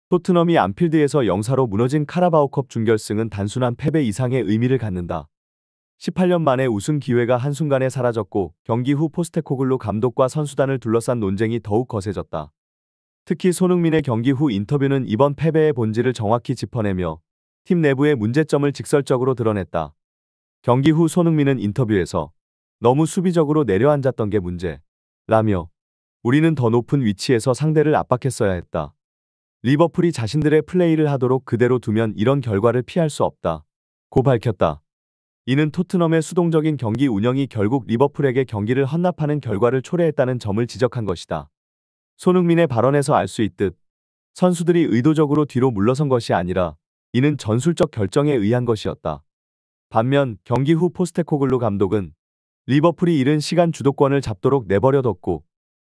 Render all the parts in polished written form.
토트넘이 안필드에서 0-4로 무너진 카라바오컵 준결승은 단순한 패배 이상의 의미를 갖는다. 18년 만에 우승 기회가 한순간에 사라졌고 경기 후 포스테코글루 감독과 선수단을 둘러싼 논쟁이 더욱 거세졌다. 특히 손흥민의 경기 후 인터뷰는 이번 패배의 본질을 정확히 짚어내며 팀 내부의 문제점을 직설적으로 드러냈다. 경기 후 손흥민은 인터뷰에서 너무 수비적으로 내려앉았던 게 문제라며 우리는 더 높은 위치에서 상대를 압박했어야 했다. 리버풀이 자신들의 플레이를 하도록 그대로 두면 이런 결과를 피할 수 없다. 고 밝혔다. 이는 토트넘의 수동적인 경기 운영이 결국 리버풀에게 경기를 헌납하는 결과를 초래했다는 점을 지적한 것이다. 손흥민의 발언에서 알 수 있듯 선수들이 의도적으로 뒤로 물러선 것이 아니라 이는 전술적 결정에 의한 것이었다. 반면 경기 후 포스테코글루 감독은 리버풀이 이른 시간 주도권을 잡도록 내버려뒀고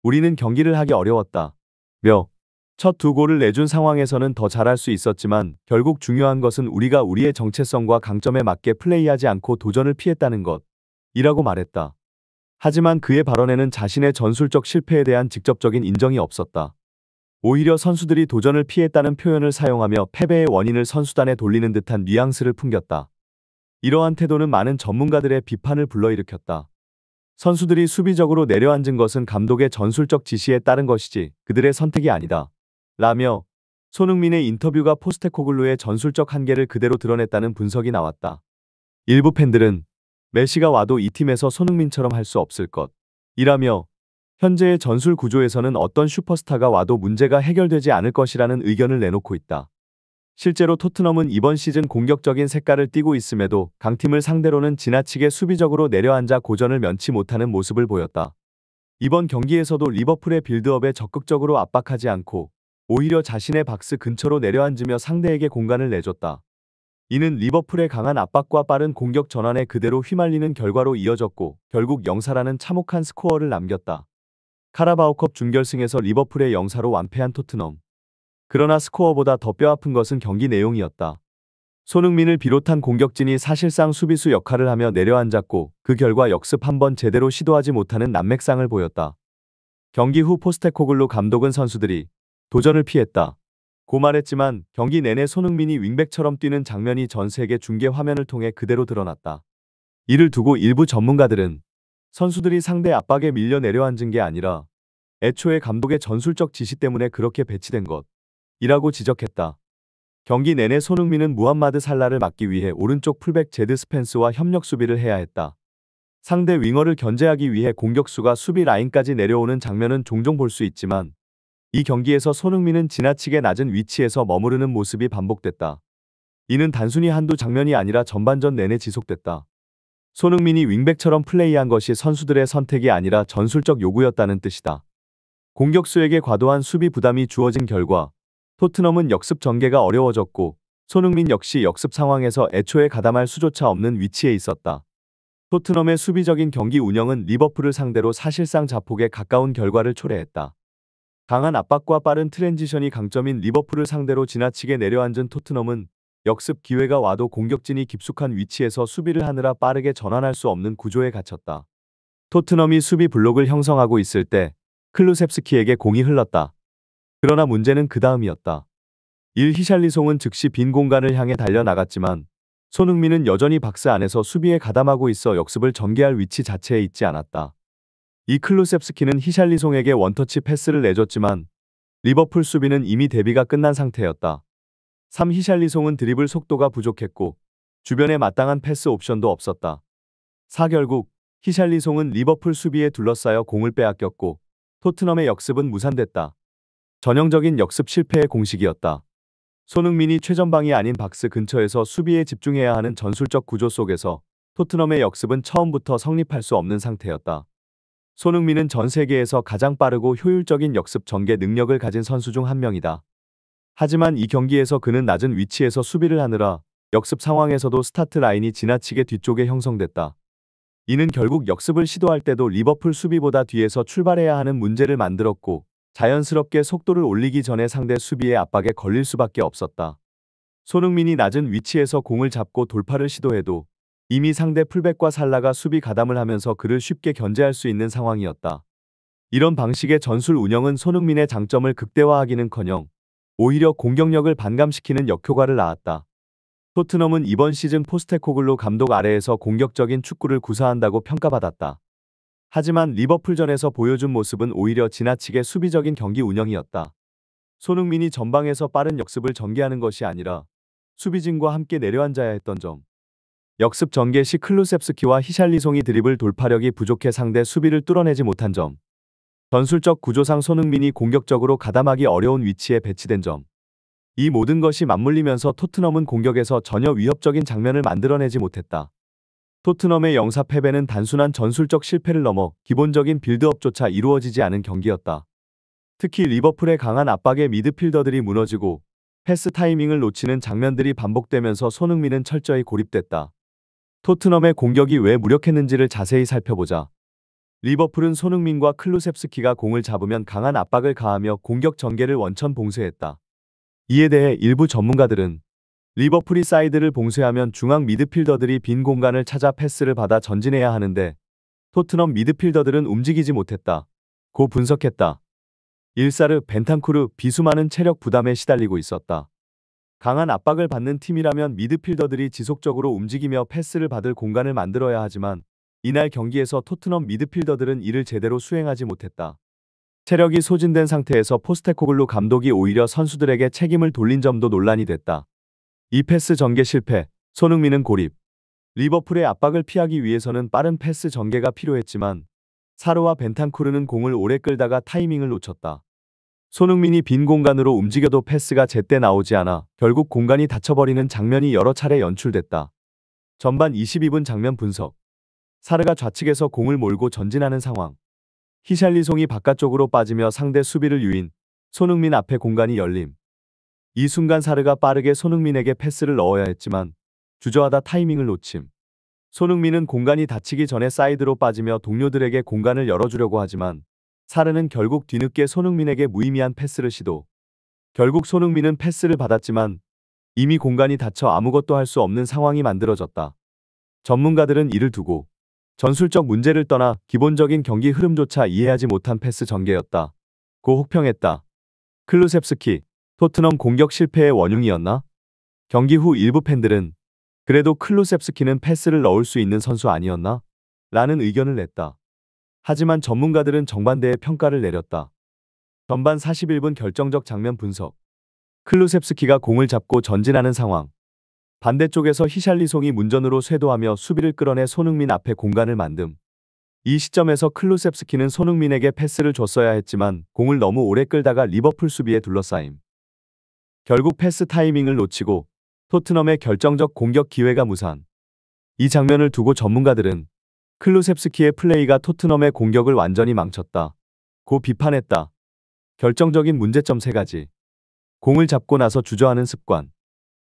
우리는 경기를 하기 어려웠다. 며 첫 두 골을 내준 상황에서는 더 잘할 수 있었지만 결국 중요한 것은 우리가 우리의 정체성과 강점에 맞게 플레이하지 않고 도전을 피했다는 것 이라고 말했다. 하지만 그의 발언에는 자신의 전술적 실패에 대한 직접적인 인정이 없었다. 오히려 선수들이 도전을 피했다는 표현을 사용하며 패배의 원인을 선수단에 돌리는 듯한 뉘앙스를 풍겼다. 이러한 태도는 많은 전문가들의 비판을 불러일으켰다. 선수들이 수비적으로 내려앉은 것은 감독의 전술적 지시에 따른 것이지 그들의 선택이 아니다. 라며 손흥민의 인터뷰가 포스테코글루의 전술적 한계를 그대로 드러냈다는 분석이 나왔다. 일부 팬들은 메시가 와도 이 팀에서 손흥민처럼 할 수 없을 것 이라며 현재의 전술 구조에서는 어떤 슈퍼스타가 와도 문제가 해결되지 않을 것이라는 의견을 내놓고 있다. 실제로 토트넘은 이번 시즌 공격적인 색깔을 띠고 있음에도 강팀을 상대로는 지나치게 수비적으로 내려앉아 고전을 면치 못하는 모습을 보였다. 이번 경기에서도 리버풀의 빌드업에 적극적으로 압박하지 않고 오히려 자신의 박스 근처로 내려앉으며 상대에게 공간을 내줬다. 이는 리버풀의 강한 압박과 빠른 공격 전환에 그대로 휘말리는 결과로 이어졌고 결국 0-4라는 참혹한 스코어를 남겼다. 카라바오컵 준결승에서 리버풀의 0-4로 완패한 토트넘. 그러나 스코어보다 더 뼈아픈 것은 경기 내용이었다. 손흥민을 비롯한 공격진이 사실상 수비수 역할을 하며 내려앉았고 그 결과 역습 한번 제대로 시도하지 못하는 난맥상을 보였다. 경기 후 포스테코글루 감독은 선수들이 도전을 피했다. 고 말했지만 경기 내내 손흥민이 윙백처럼 뛰는 장면이 전 세계 중계 화면을 통해 그대로 드러났다. 이를 두고 일부 전문가들은 선수들이 상대 압박에 밀려 내려앉은 게 아니라 애초에 감독의 전술적 지시 때문에 그렇게 배치된 것이라고 지적했다. 경기 내내 손흥민은 무함마드 살라를 막기 위해 오른쪽 풀백 제드 스펜스와 협력 수비를 해야 했다. 상대 윙어를 견제하기 위해 공격수가 수비 라인까지 내려오는 장면은 종종 볼 수 있지만 이 경기에서 손흥민은 지나치게 낮은 위치에서 머무르는 모습이 반복됐다. 이는 단순히 한두 장면이 아니라 전반전 내내 지속됐다. 손흥민이 윙백처럼 플레이한 것이 선수들의 선택이 아니라 전술적 요구였다는 뜻이다. 공격수에게 과도한 수비 부담이 주어진 결과 토트넘은 역습 전개가 어려워졌고 손흥민 역시 역습 상황에서 애초에 가담할 수조차 없는 위치에 있었다. 토트넘의 수비적인 경기 운영은 리버풀을 상대로 사실상 자폭에 가까운 결과를 초래했다. 강한 압박과 빠른 트랜지션이 강점인 리버풀을 상대로 지나치게 내려앉은 토트넘은 역습 기회가 와도 공격진이 깊숙한 위치에서 수비를 하느라 빠르게 전환할 수 없는 구조에 갇혔다. 토트넘이 수비 블록을 형성하고 있을 때 클루셉스키에게 공이 흘렀다. 그러나 문제는 그 다음이었다. 히샬리송은 즉시 빈 공간을 향해 달려나갔지만 손흥민은 여전히 박스 안에서 수비에 가담하고 있어 역습을 전개할 위치 자체에 있지 않았다. 이 클루셉스키는 히샬리송에게 원터치 패스를 내줬지만 리버풀 수비는 이미 대비가 끝난 상태였다. 히샬리송은 드리블 속도가 부족했고 주변에 마땅한 패스 옵션도 없었다. 결국 히샬리송은 리버풀 수비에 둘러싸여 공을 빼앗겼고 토트넘의 역습은 무산됐다. 전형적인 역습 실패의 공식이었다. 손흥민이 최전방이 아닌 박스 근처에서 수비에 집중해야 하는 전술적 구조 속에서 토트넘의 역습은 처음부터 성립할 수 없는 상태였다. 손흥민은 전 세계에서 가장 빠르고 효율적인 역습 전개 능력을 가진 선수 중 한 명이다. 하지만 이 경기에서 그는 낮은 위치에서 수비를 하느라 역습 상황에서도 스타트 라인이 지나치게 뒤쪽에 형성됐다. 이는 결국 역습을 시도할 때도 리버풀 수비보다 뒤에서 출발해야 하는 문제를 만들었고 자연스럽게 속도를 올리기 전에 상대 수비의 압박에 걸릴 수밖에 없었다. 손흥민이 낮은 위치에서 공을 잡고 돌파를 시도해도 이미 상대 풀백과 살라가 수비 가담을 하면서 그를 쉽게 견제할 수 있는 상황이었다. 이런 방식의 전술 운영은 손흥민의 장점을 극대화하기는커녕 오히려 공격력을 반감시키는 역효과를 낳았다. 토트넘은 이번 시즌 포스테코글루 감독 아래에서 공격적인 축구를 구사한다고 평가받았다. 하지만 리버풀전에서 보여준 모습은 오히려 지나치게 수비적인 경기 운영이었다. 손흥민이 전방에서 빠른 역습을 전개하는 것이 아니라 수비진과 함께 내려앉아야 했던 점. 역습 전개 시 클루셉스키와 히샬리송이 드리블 돌파력이 부족해 상대 수비를 뚫어내지 못한 점. 전술적 구조상 손흥민이 공격적으로 가담하기 어려운 위치에 배치된 점. 이 모든 것이 맞물리면서 토트넘은 공격에서 전혀 위협적인 장면을 만들어내지 못했다. 토트넘의 영사 패배는 단순한 전술적 실패를 넘어 기본적인 빌드업조차 이루어지지 않은 경기였다. 특히 리버풀의 강한 압박에 미드필더들이 무너지고 패스 타이밍을 놓치는 장면들이 반복되면서 손흥민은 철저히 고립됐다. 토트넘의 공격이 왜 무력했는지를 자세히 살펴보자. 리버풀은 손흥민과 클루셉스키가 공을 잡으면 강한 압박을 가하며 공격 전개를 원천 봉쇄했다. 이에 대해 일부 전문가들은 리버풀이 사이드를 봉쇄하면 중앙 미드필더들이 빈 공간을 찾아 패스를 받아 전진해야 하는데 토트넘 미드필더들은 움직이지 못했다. 고 분석했다. 일사르, 벤탄쿠르, 비수마는 체력 부담에 시달리고 있었다. 강한 압박을 받는 팀이라면 미드필더들이 지속적으로 움직이며 패스를 받을 공간을 만들어야 하지만 이날 경기에서 토트넘 미드필더들은 이를 제대로 수행하지 못했다. 체력이 소진된 상태에서 포스테코글루 감독이 오히려 선수들에게 책임을 돌린 점도 논란이 됐다. 이 패스 전개 실패, 손흥민은 고립. 리버풀의 압박을 피하기 위해서는 빠른 패스 전개가 필요했지만 사르와 벤탄쿠르는 공을 오래 끌다가 타이밍을 놓쳤다. 손흥민이 빈 공간으로 움직여도 패스가 제때 나오지 않아 결국 공간이 닫혀버리는 장면이 여러 차례 연출됐다. 전반 22분 장면 분석. 사르가 좌측에서 공을 몰고 전진하는 상황. 히샬리송이 바깥쪽으로 빠지며 상대 수비를 유인, 손흥민 앞에 공간이 열림. 이 순간 사르가 빠르게 손흥민에게 패스를 넣어야 했지만 주저하다 타이밍을 놓침. 손흥민은 공간이 닫히기 전에 사이드로 빠지며 동료들에게 공간을 열어주려고 하지만 사르는 결국 뒤늦게 손흥민에게 무의미한 패스를 시도. 결국 손흥민은 패스를 받았지만 이미 공간이 닫혀 아무것도 할 수 없는 상황이 만들어졌다. 전문가들은 이를 두고 전술적 문제를 떠나 기본적인 경기 흐름조차 이해하지 못한 패스 전개였다. 고 혹평했다. 클루셉스키, 토트넘 공격 실패의 원흉이었나? 경기 후 일부 팬들은 그래도 클루셉스키는 패스를 넣을 수 있는 선수 아니었나? 라는 의견을 냈다. 하지만 전문가들은 정반대의 평가를 내렸다. 전반 41분 결정적 장면 분석. 클루셉스키가 공을 잡고 전진하는 상황. 반대쪽에서 히샬리송이 문전으로 쇄도하며 수비를 끌어내 손흥민 앞에 공간을 만듦. 이 시점에서 클루셉스키는 손흥민에게 패스를 줬어야 했지만 공을 너무 오래 끌다가 리버풀 수비에 둘러싸임. 결국 패스 타이밍을 놓치고 토트넘의 결정적 공격 기회가 무산. 이 장면을 두고 전문가들은 클루셉스키의 플레이가 토트넘의 공격을 완전히 망쳤다. 고 비판했다. 결정적인 문제점 3가지. 공을 잡고 나서 주저하는 습관.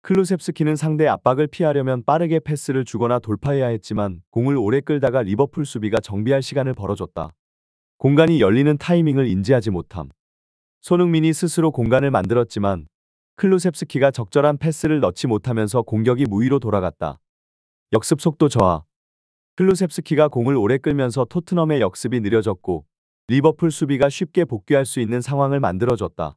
클루셉스키는 상대 압박을 피하려면 빠르게 패스를 주거나 돌파해야 했지만 공을 오래 끌다가 리버풀 수비가 정비할 시간을 벌어줬다. 공간이 열리는 타이밍을 인지하지 못함. 손흥민이 스스로 공간을 만들었지만 클루셉스키가 적절한 패스를 넣지 못하면서 공격이 무위로 돌아갔다. 역습 속도 저하. 클루셉스키가 공을 오래 끌면서 토트넘의 역습이 느려졌고 리버풀 수비가 쉽게 복귀할 수 있는 상황을 만들어줬다.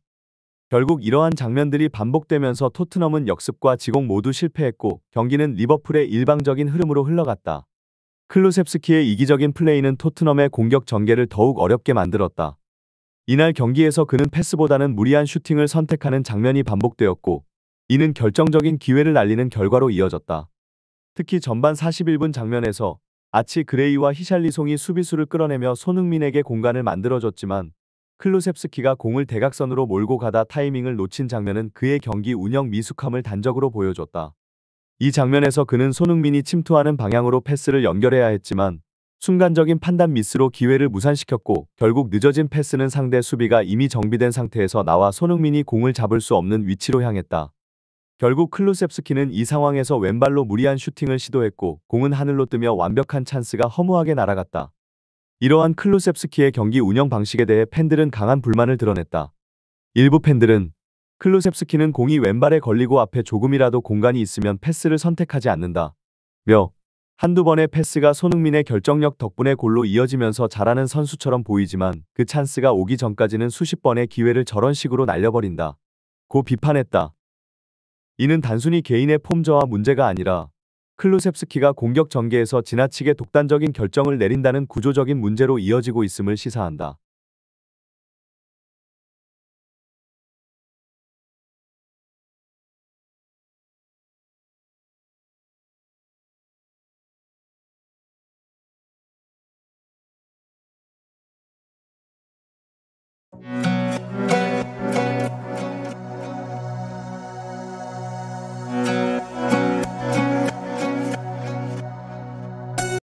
결국 이러한 장면들이 반복되면서 토트넘은 역습과 지공 모두 실패했고 경기는 리버풀의 일방적인 흐름으로 흘러갔다. 클루셉스키의 이기적인 플레이는 토트넘의 공격 전개를 더욱 어렵게 만들었다. 이날 경기에서 그는 패스보다는 무리한 슈팅을 선택하는 장면이 반복되었고 이는 결정적인 기회를 날리는 결과로 이어졌다. 특히 전반 41분 장면에서 아치 그레이와 히샬리송이 수비수를 끌어내며 손흥민에게 공간을 만들어줬지만 클루셉스키가 공을 대각선으로 몰고 가다 타이밍을 놓친 장면은 그의 경기 운영 미숙함을 단적으로 보여줬다. 이 장면에서 그는 손흥민이 침투하는 방향으로 패스를 연결해야 했지만 순간적인 판단 미스로 기회를 무산시켰고 결국 늦어진 패스는 상대 수비가 이미 정비된 상태에서 나와 손흥민이 공을 잡을 수 없는 위치로 향했다. 결국 클루셉스키는 이 상황에서 왼발로 무리한 슈팅을 시도했고 공은 하늘로 뜨며 완벽한 찬스가 허무하게 날아갔다. 이러한 클루셉스키의 경기 운영 방식에 대해 팬들은 강한 불만을 드러냈다. 일부 팬들은 클루셉스키는 공이 왼발에 걸리고 앞에 조금이라도 공간이 있으면 패스를 선택하지 않는다. 한두 번의 패스가 손흥민의 결정력 덕분에 골로 이어지면서 잘하는 선수처럼 보이지만 그 찬스가 오기 전까지는 수십 번의 기회를 저런 식으로 날려버린다. 고 비판했다. 이는 단순히 개인의 폼 저하 문제가 아니라 클루셉스키가 공격 전개에서 지나치게 독단적인 결정을 내린다는 구조적인 문제로 이어지고 있음을 시사한다.